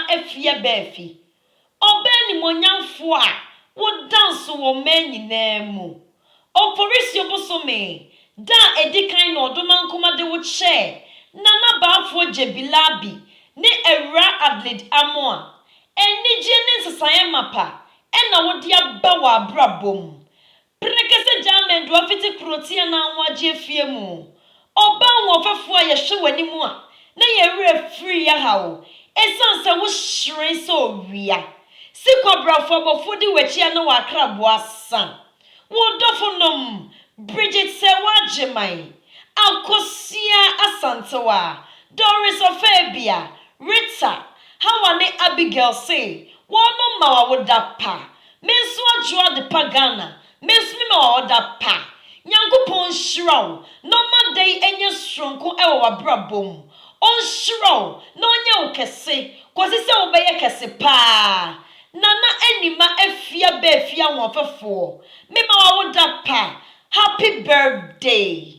efia befi. Obeni monyamfo a wo dance wo men nyinaa mu. Oporisi obosome da edikan na odoma nkoma de wo che. Nana baafo jebilabi ne Ewra Adlid Amoa. Enije ne nsesaye mapa ena wo de aba wa abrabom. Prekese jamen do afiti krotia na anwaje fie mu. Oba nwofefo a ye hwe wanimu a na ye were free ya hawo. Esanse wo hyen so wia. Sikwabrafo abofo di wachia na wakrabo asan. Wo dofonom Bridget Sewajemai. Akosia Asantewa. Doris Ofebia. Rita. Hawane Abigail say. Wono mawa woda pa. Mensu ajua de pagana. Mensu mawa woda pa. Nyankopon shiraw. No Monday enye stronko ewa wabrabom. On shiraw. No nye ukese. Kwasi se obeye kese pa. Nana enima efia be efia wonfefo. Me mawa woda pa. Happy birthday.